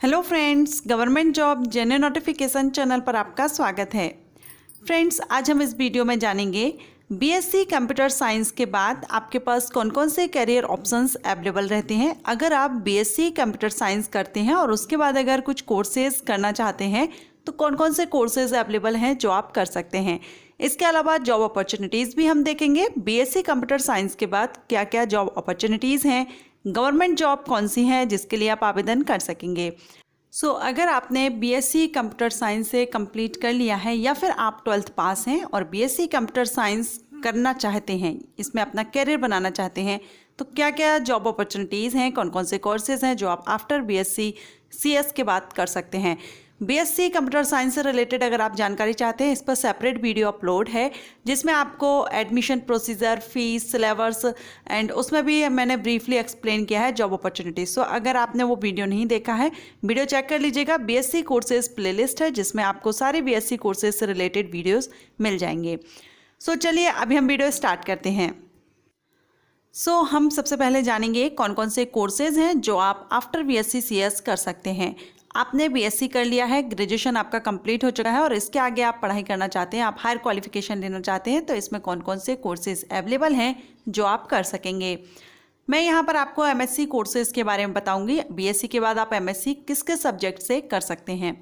Hello friends, government job genuine notification channel पर आपका स्वागत है। फ्रेंड्स, आज हम इस वीडियो में जानेंगे बीएससी कंप्यूटर साइंस के बाद आपके पास कौन कौन से करियर ऑप्शंस अवेलेबल रहते हैं। अगर आप बीएससी कंप्यूटर साइंस करते हैं और उसके बाद अगर कुछ कोर्सेज करना चाहते हैं तो कौन कौन से कोर्सेज अवेलेबल हैं जो आप कर सकते हैं। इसके अलावा जॉब अपॉर्चुनिटीज़ भी हम देखेंगे। बीएससी कंप्यूटर साइंस के बाद क्या क्या जॉब अपॉर्चुनिटीज़ हैं, गवर्नमेंट जॉब कौन सी है जिसके लिए आप आवेदन कर सकेंगे। अगर आपने बीएससी कंप्यूटर साइंस से कंप्लीट कर लिया है या फिर आप 12th पास हैं और बीएससी कंप्यूटर साइंस करना चाहते हैं, इसमें अपना करियर बनाना चाहते हैं, तो क्या क्या जॉब अपॉर्चुनिटीज़ हैं, कौन कौन से कोर्सेज हैं जो आप आफ्टर बीएससी सीएस के बाद कर सकते हैं। बीएससी कंप्यूटर साइंस से रिलेटेड अगर आप जानकारी चाहते हैं, इस पर सेपरेट वीडियो अपलोड है जिसमें आपको admission procedure, fees, syllabus and उसमें भी मैंने ब्रीफली एक्सप्लेन किया है जॉब अपॉर्चुनिटीज़। अगर आपने वो वीडियो नहीं देखा है, वीडियो चेक कर लीजिएगा। बीएससी कोर्सेज प्लेलिस्ट है जिसमें आपको सारे बीएससी कोर्सेज से रिलेटेड वीडियोज़ मिल जाएंगे। चलिए अभी हम वीडियो स्टार्ट करते हैं। हम सबसे पहले जानेंगे कौन कौन से कोर्सेज हैं जो आप आफ्टर बीएससी सीएस कर सकते हैं। आपने बीएससी कर लिया है, ग्रेजुएशन आपका कंप्लीट हो चुका है और इसके आगे आप पढ़ाई करना चाहते हैं, आप हायर क्वालिफिकेशन लेना चाहते हैं, तो इसमें कौन कौन से कोर्सेज अवेलेबल हैं जो आप कर सकेंगे। मैं यहाँ पर आपको एमएससी कोर्सेज के बारे में बताऊँगी। बीएससी के बाद आप एमएससी किस किस सब्जेक्ट से कर सकते हैं।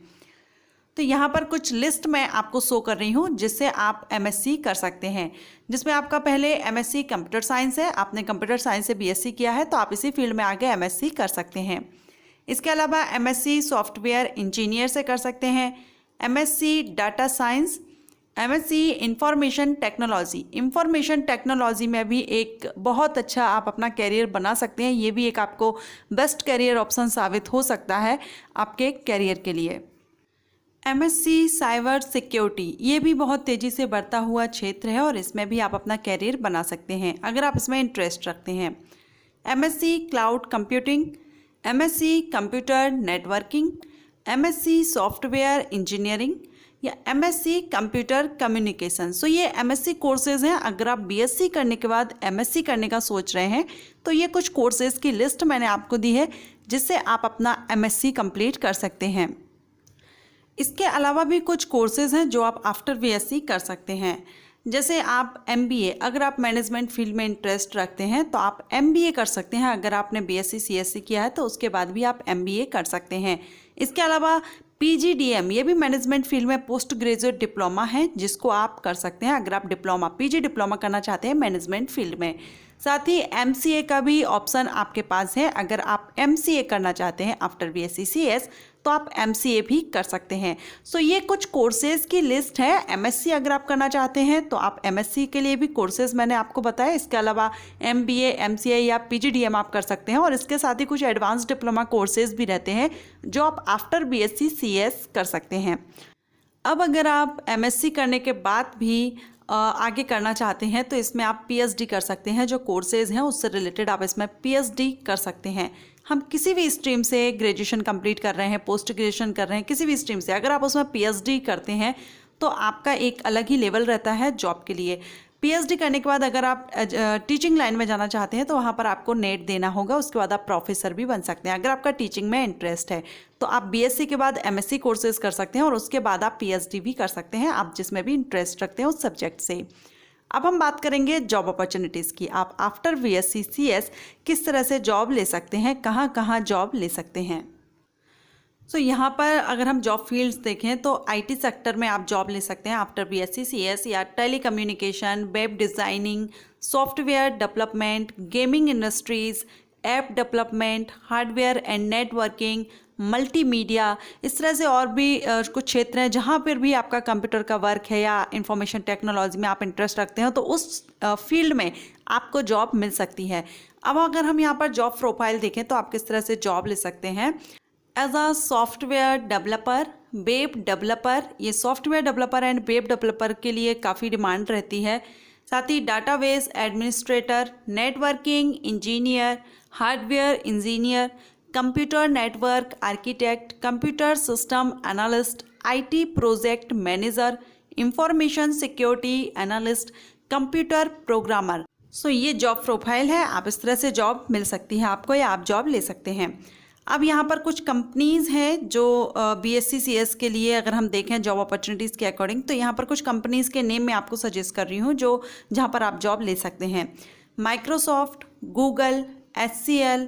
तो यहाँ पर कुछ लिस्ट मैं आपको शो कर रही हूँ जिससे आप एमएससी कर सकते हैं, जिसमें आपका पहले एमएससी कंप्यूटर साइंस है। आपने कंप्यूटर साइंस से बीएससी किया है तो आप इसी फील्ड में आगे एमएससी कर सकते हैं। इसके अलावा एमएससी सॉफ्टवेयर इंजीनियर से कर सकते हैं, MSc data science, MSc information technology में भी एक बहुत अच्छा आप अपना कैरियर बना सकते हैं। ये भी एक आपको बेस्ट कैरियर ऑप्शन साबित हो सकता है आपके कैरियर के लिए। एमएससी साइबर सिक्योरिटी, ये भी बहुत तेज़ी से बढ़ता हुआ क्षेत्र है और इसमें भी आप अपना कैरियर बना सकते हैं अगर आप इसमें इंटरेस्ट रखते हैं। MSc cloud computing, MSc computer networking, MSc software engineering या एमएससी कंप्यूटर कम्युनिकेशन। ये एमएससी कोर्सेज हैं। अगर आप बीएससी करने के बाद एमएससी करने का सोच रहे हैं तो ये कुछ कोर्सेज की लिस्ट मैंने आपको दी है जिससे आप अपना एमएससी कंप्लीट कर सकते हैं। इसके अलावा भी कुछ कोर्सेज हैं जो आप आफ्टर बीएससी कर सकते हैं, जैसे आप एमबीए, अगर आप मैनेजमेंट फील्ड में इंटरेस्ट रखते हैं तो आप एमबीए कर सकते हैं। अगर आपने बीएससी सीएससी किया है तो उसके बाद भी आप एमबीए कर सकते हैं। इसके अलावा पीजीडीएम, ये भी मैनेजमेंट फील्ड में पोस्ट ग्रेजुएट डिप्लोमा है जिसको आप कर सकते हैं अगर आप पीजी डिप्लोमा करना चाहते हैं मैनेजमेंट फील्ड में। साथ ही एमसीए का भी ऑप्शन आपके पास है। अगर आप एमसीए करना चाहते हैं आफ्टर बीएससी सीएस तो आप एमसीए भी कर सकते हैं। ये कुछ कोर्सेज की लिस्ट है। एमएससी अगर आप करना चाहते हैं तो आप एमएससी के लिए भी कोर्सेज मैंने आपको बताया। इसके अलावा एमबीए, एमसीए या पीजीडीएम आप कर सकते हैं और इसके साथ ही कुछ एडवांस डिप्लोमा कोर्सेज भी रहते हैं जो आप आफ्टर बीएससी सीएस कर सकते हैं। अब अगर आप एमएससी करने के बाद भी आगे करना चाहते हैं तो इसमें आप पीएचडी कर सकते हैं। जो कोर्सेज हैं उससे रिलेटेड आप इसमें पीएचडी कर सकते हैं। हम किसी भी स्ट्रीम से ग्रेजुएशन कंप्लीट कर रहे हैं, पोस्ट ग्रेजुएशन कर रहे हैं, किसी भी स्ट्रीम से अगर आप उसमें पीएचडी करते हैं तो आपका एक अलग ही लेवल रहता है जॉब के लिए। पीएचडी करने के बाद अगर आप टीचिंग लाइन में जाना चाहते हैं तो वहाँ पर आपको नेट देना होगा, उसके बाद आप प्रोफेसर भी बन सकते हैं। अगर आपका टीचिंग में इंटरेस्ट है तो आप बीएससी के बाद एमएससी कोर्सेज कर सकते हैं और उसके बाद आप पीएचडी भी कर सकते हैं, आप जिसमें भी इंटरेस्ट रखते हैं उस सब्जेक्ट से। अब हम बात करेंगे जॉब अपॉर्चुनिटीज़ की। आप आफ्टर बीएससी सीएस किस तरह से जॉब ले सकते हैं, कहाँ कहाँ जॉब ले सकते हैं। यहाँ पर अगर हम जॉब फील्ड्स देखें तो आईटी सेक्टर में आप जॉब ले सकते हैं आफ्टर बीएससी सीएस, या telecommunication, web designing, software development, gaming industries, app development, hardware and networking, multimedia. इस तरह से और भी कुछ क्षेत्र हैं जहाँ पर भी आपका कंप्यूटर का वर्क है या इंफॉर्मेशन टेक्नोलॉजी में आप इंटरेस्ट रखते हैं तो उस फील्ड में आपको जॉब मिल सकती है। अब अगर हम यहाँ पर जॉब प्रोफाइल देखें तो आप किस तरह से जॉब ले सकते हैं। As a software developer, web developer, ये software developer and web developer के लिए काफ़ी डिमांड रहती है। साथ ही database administrator, networking engineer, hardware engineer, computer network architect, computer system analyst, IT project manager, information security analyst, computer programmer. ये job profile है। आप इस तरह से जॉब मिल सकती है आपको या आप जॉब ले सकते हैं। अब यहाँ पर कुछ कंपनीज़ हैं जो BSc CS के लिए अगर हम देखें जॉब अपॉर्चुनिटीज़ के अकॉर्डिंग, तो यहाँ पर कुछ कंपनीज़ के नेम मैं आपको सजेस्ट कर रही हूँ जो जहाँ पर आप जॉब ले सकते हैं। Microsoft, Google, HCL,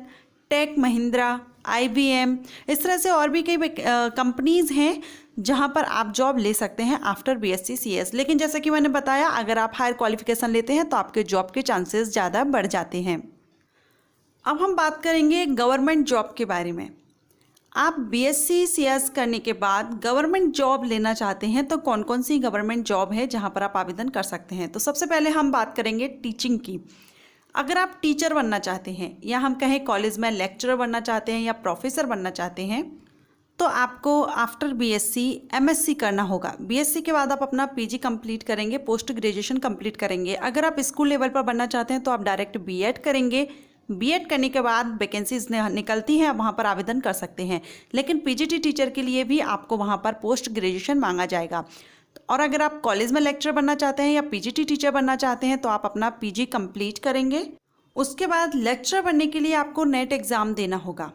Tech Mahindra, IBM, इस तरह से और भी कई कंपनीज़ हैं जहाँ पर आप जॉब ले सकते हैं आफ्टर BSc CS। लेकिन जैसा कि मैंने बताया, अगर आप हायर क्वालिफिकेशन लेते हैं तो आपके जॉब के चांसेस ज़्यादा बढ़ जाते हैं। अब हम बात करेंगे गवर्नमेंट जॉब के बारे में। आप BSc CS करने के बाद गवर्नमेंट जॉब लेना चाहते हैं तो कौन कौन सी गवर्नमेंट जॉब है जहां पर आप आवेदन कर सकते हैं। तो सबसे पहले हम बात करेंगे टीचिंग की। अगर आप टीचर बनना चाहते हैं या हम कहें कॉलेज में लेक्चरर बनना चाहते हैं या प्रोफेसर बनना चाहते हैं, तो आपको आफ्टर BSc MSc करना होगा। BSc के बाद आप अपना PG कंप्लीट करेंगे, पोस्ट ग्रेजुएशन कंप्लीट करेंगे। अगर आप स्कूल लेवल पर बनना चाहते हैं तो आप डायरेक्ट B.Ed करेंगे। B.Ed करने के बाद वैकेंसीज निकलती हैं, वहाँ पर आवेदन कर सकते हैं। लेकिन PGT टीचर के लिए भी आपको वहाँ पर पोस्ट ग्रेजुएशन मांगा जाएगा। और अगर आप कॉलेज में लेक्चर बनना चाहते हैं या PGT टीचर बनना चाहते हैं तो आप अपना PG कंप्लीट करेंगे। उसके बाद लेक्चर बनने के लिए आपको नेट एग्ज़ाम देना होगा।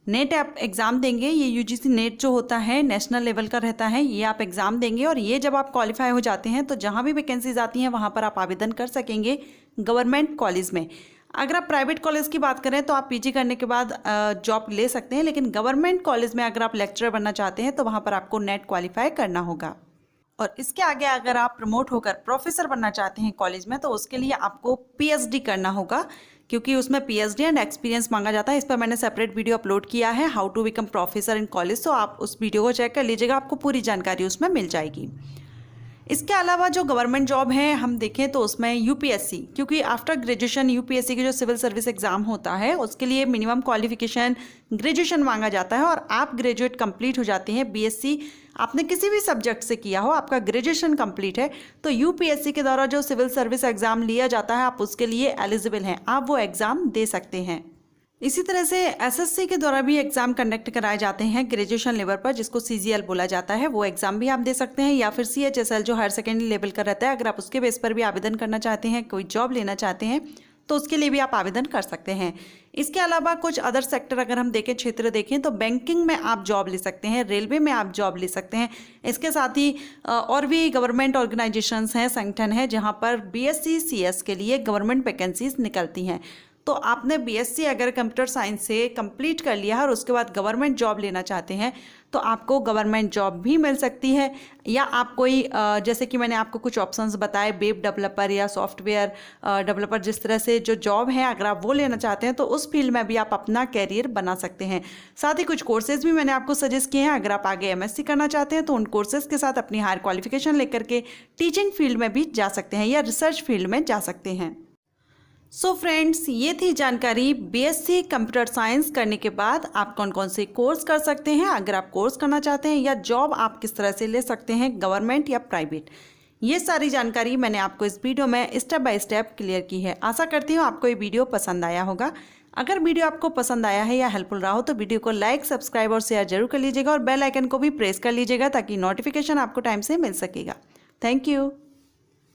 नेट आप एग्ज़ाम देंगे, ये UGC नेट जो होता है नेशनल लेवल का रहता है, ये आप एग्ज़ाम देंगे और ये जब आप क्वालिफाई हो जाते हैं तो जहाँ भी वैकेंसीज आती हैं वहाँ पर आप आवेदन कर सकेंगे गवर्नमेंट कॉलेज में। अगर आप प्राइवेट कॉलेज की बात करें तो आप PG करने के बाद जॉब ले सकते हैं, लेकिन गवर्नमेंट कॉलेज में अगर आप लेक्चरर बनना चाहते हैं तो वहाँ पर आपको नेट क्वालिफाई करना होगा। और इसके आगे अगर आप प्रमोट होकर प्रोफेसर बनना चाहते हैं कॉलेज में तो उसके लिए आपको PhD करना होगा, क्योंकि उसमें PhD एंड एक्सपीरियंस मांगा जाता है। इस पर मैंने सेपरेट वीडियो अपलोड किया है, how to become professor in college, तो आप उस वीडियो को चेक कर लीजिएगा, आपको पूरी जानकारी उसमें मिल जाएगी। इसके अलावा जो गवर्नमेंट जॉब है हम देखें तो उसमें UPSC, क्योंकि आफ्टर ग्रेजुएशन UPSC की जो सिविल सर्विस एग्ज़ाम होता है उसके लिए मिनिमम क्वालिफिकेशन ग्रेजुएशन मांगा जाता है। और आप ग्रेजुएट कंप्लीट हो जाते हैं, BSc आपने किसी भी सब्जेक्ट से किया हो, आपका ग्रेजुएशन कंप्लीट है, तो UPSC के द्वारा जो सिविल सर्विस एग्ज़ाम लिया जाता है आप उसके लिए एलिजिबल हैं, आप वो एग्ज़ाम दे सकते हैं। इसी तरह से SSC के द्वारा भी एग्ज़ाम कंडक्ट कराए जाते हैं ग्रेजुएशन लेवल पर, जिसको CGL बोला जाता है, वो एग्ज़ाम भी आप दे सकते हैं। या फिर CHSL जो हायर सेकेंडरी लेवल का रहता है, अगर आप उसके बेस पर भी आवेदन करना चाहते हैं, कोई जॉब लेना चाहते हैं तो उसके लिए भी आप आवेदन कर सकते हैं। इसके अलावा कुछ अदर सेक्टर अगर हम देखें, क्षेत्र देखें, तो बैंकिंग में आप जॉब ले सकते हैं, रेलवे में आप जॉब ले सकते हैं। इसके साथ ही और भी गवर्नमेंट ऑर्गेनाइजेशंस हैं, संगठन है जहाँ पर BSc CS के लिए गवर्नमेंट वैकेंसीज निकलती हैं। तो आपने BSc अगर कंप्यूटर साइंस से कंप्लीट कर लिया है और उसके बाद गवर्नमेंट जॉब लेना चाहते हैं तो आपको गवर्नमेंट जॉब भी मिल सकती है। या आप कोई जैसे कि मैंने आपको कुछ ऑप्शंस बताए, वेब डेवलपर या सॉफ्टवेयर डेवलपर, जिस तरह से जो जॉब है अगर आप वो लेना चाहते हैं तो उस फील्ड में भी आप अपना कैरियर बना सकते हैं। साथ ही कुछ कोर्सेज भी मैंने आपको सजेस्ट किए हैं। अगर आप आगे MSc करना चाहते हैं तो उन कोर्सेज के साथ अपनी हायर क्वालिफिकेशन लेकर के टीचिंग फील्ड में भी जा सकते हैं या रिसर्च फील्ड में जा सकते हैं। सो फ्रेंड्स, ये थी जानकारी BSc कंप्यूटर साइंस करने के बाद आप कौन कौन से कोर्स कर सकते हैं, अगर आप कोर्स करना चाहते हैं, या जॉब आप किस तरह से ले सकते हैं, गवर्नमेंट या प्राइवेट। ये सारी जानकारी मैंने आपको इस वीडियो में स्टेप बाय स्टेप क्लियर की है। आशा करती हूँ आपको ये वीडियो पसंद आया होगा। अगर वीडियो आपको पसंद आया है या हेल्पफुल रहा हो तो वीडियो को लाइक, सब्सक्राइब और शेयर जरूर कर लीजिएगा और बेल आइकन को भी प्रेस कर लीजिएगा ताकि नोटिफिकेशन आपको टाइम से मिल सकेगा। Thank you.